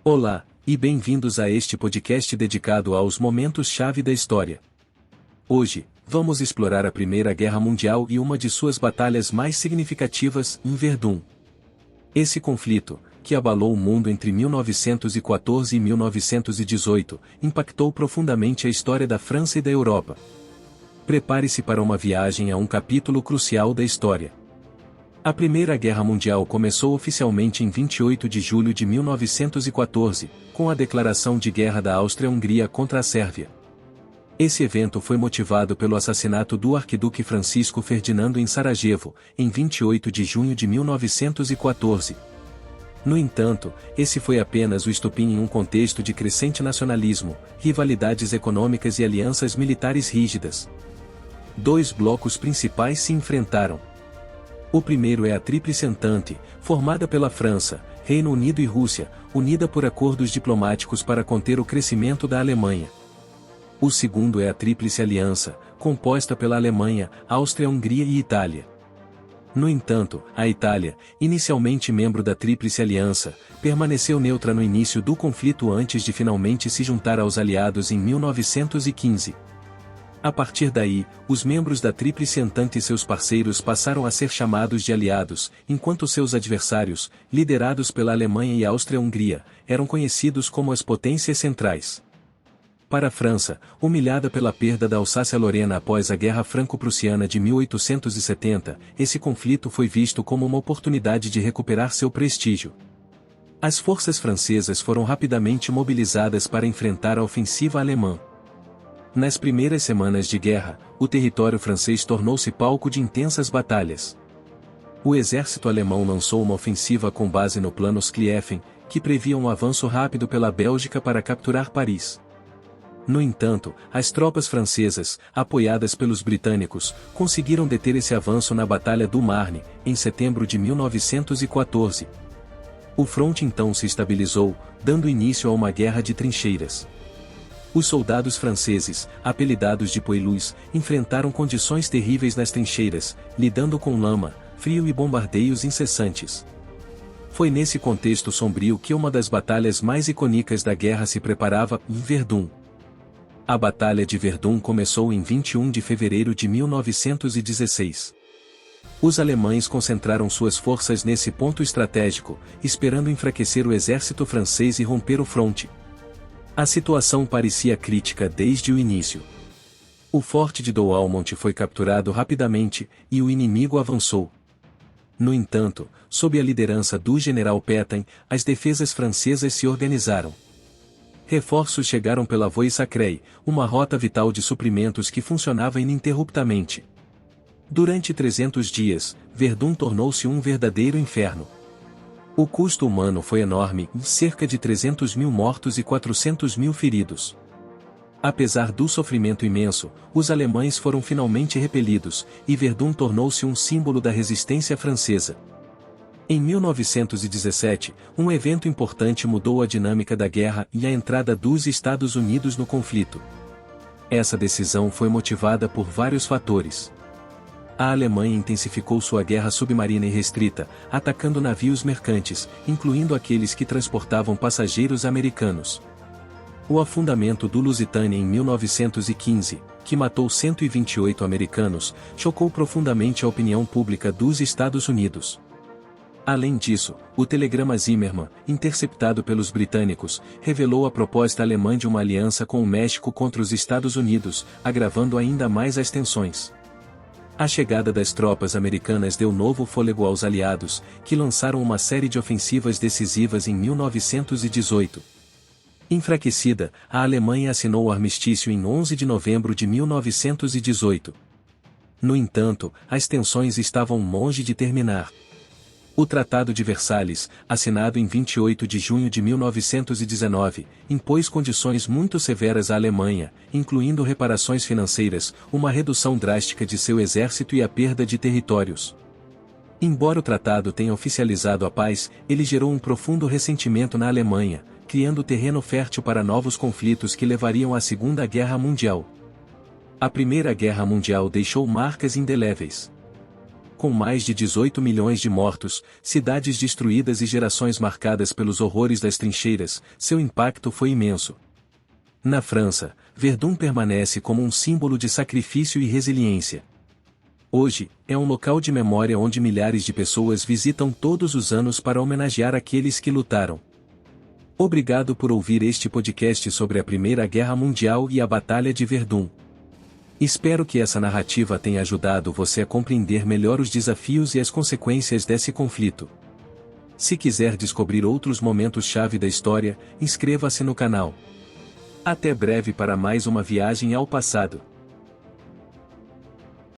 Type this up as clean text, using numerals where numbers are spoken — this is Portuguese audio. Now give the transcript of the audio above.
Olá, e bem-vindos a este podcast dedicado aos momentos-chave da história. Hoje, vamos explorar a Primeira Guerra Mundial e uma de suas batalhas mais significativas, em Verdun. Esse conflito, que abalou o mundo entre 1914 e 1918, impactou profundamente a história da França e da Europa. Prepare-se para uma viagem a um capítulo crucial da história. A Primeira Guerra Mundial começou oficialmente em 28 de julho de 1914, com a declaração de guerra da Áustria-Hungria contra a Sérvia. Esse evento foi motivado pelo assassinato do arquiduque Francisco Ferdinando em Sarajevo, em 28 de junho de 1914. No entanto, esse foi apenas o estopim em um contexto de crescente nacionalismo, rivalidades econômicas e alianças militares rígidas. Dois blocos principais se enfrentaram. O primeiro é a Tríplice Entente, formada pela França, Reino Unido e Rússia, unida por acordos diplomáticos para conter o crescimento da Alemanha. O segundo é a Tríplice Aliança, composta pela Alemanha, Áustria-Hungria e Itália. No entanto, a Itália, inicialmente membro da Tríplice Aliança, permaneceu neutra no início do conflito antes de finalmente se juntar aos aliados em 1915. A partir daí, os membros da Tríplice Entente e seus parceiros passaram a ser chamados de aliados, enquanto seus adversários, liderados pela Alemanha e Áustria-Hungria, eram conhecidos como as potências centrais. Para a França, humilhada pela perda da Alsácia-Lorena após a Guerra Franco-Prussiana de 1870, esse conflito foi visto como uma oportunidade de recuperar seu prestígio. As forças francesas foram rapidamente mobilizadas para enfrentar a ofensiva alemã. Nas primeiras semanas de guerra, o território francês tornou-se palco de intensas batalhas. O exército alemão lançou uma ofensiva com base no Plano Schlieffen, que previa um avanço rápido pela Bélgica para capturar Paris. No entanto, as tropas francesas, apoiadas pelos britânicos, conseguiram deter esse avanço na Batalha do Marne, em setembro de 1914. O fronte então se estabilizou, dando início a uma guerra de trincheiras. Os soldados franceses, apelidados de poilus, enfrentaram condições terríveis nas trincheiras, lidando com lama, frio e bombardeios incessantes. Foi nesse contexto sombrio que uma das batalhas mais icônicas da guerra se preparava, em Verdun. A Batalha de Verdun começou em 21 de fevereiro de 1916. Os alemães concentraram suas forças nesse ponto estratégico, esperando enfraquecer o exército francês e romper o fronte. A situação parecia crítica desde o início. O forte de Douaumont foi capturado rapidamente, e o inimigo avançou. No entanto, sob a liderança do general Pétain, as defesas francesas se organizaram. Reforços chegaram pela Voie Sacrée, uma rota vital de suprimentos que funcionava ininterruptamente. Durante 300 dias, Verdun tornou-se um verdadeiro inferno. O custo humano foi enorme, cerca de 300 mil mortos e 400 mil feridos. Apesar do sofrimento imenso, os alemães foram finalmente repelidos, e Verdun tornou-se um símbolo da resistência francesa. Em 1917, um evento importante mudou a dinâmica da guerra e a entrada dos Estados Unidos no conflito. Essa decisão foi motivada por vários fatores. A Alemanha intensificou sua guerra submarina irrestrita, atacando navios mercantes, incluindo aqueles que transportavam passageiros americanos. O afundamento do Lusitânia em 1915, que matou 128 americanos, chocou profundamente a opinião pública dos Estados Unidos. Além disso, o telegrama Zimmermann, interceptado pelos britânicos, revelou a proposta alemã de uma aliança com o México contra os Estados Unidos, agravando ainda mais as tensões. A chegada das tropas americanas deu novo fôlego aos aliados, que lançaram uma série de ofensivas decisivas em 1918. Enfraquecida, a Alemanha assinou o armistício em 11 de novembro de 1918. No entanto, as tensões estavam longe de terminar. O Tratado de Versalhes, assinado em 28 de junho de 1919, impôs condições muito severas à Alemanha, incluindo reparações financeiras, uma redução drástica de seu exército e a perda de territórios. Embora o tratado tenha oficializado a paz, ele gerou um profundo ressentimento na Alemanha, criando terreno fértil para novos conflitos que levariam à Segunda Guerra Mundial. A Primeira Guerra Mundial deixou marcas indeléveis. com mais de 18 milhões de mortos, cidades destruídas e gerações marcadas pelos horrores das trincheiras, seu impacto foi imenso. Na França, Verdun permanece como um símbolo de sacrifício e resiliência. Hoje, é um local de memória onde milhares de pessoas visitam todos os anos para homenagear aqueles que lutaram. Obrigado por ouvir este podcast sobre a Primeira Guerra Mundial e a Batalha de Verdun. Espero que essa narrativa tenha ajudado você a compreender melhor os desafios e as consequências desse conflito. Se quiser descobrir outros momentos-chave da história, inscreva-se no canal. Até breve para mais uma viagem ao passado.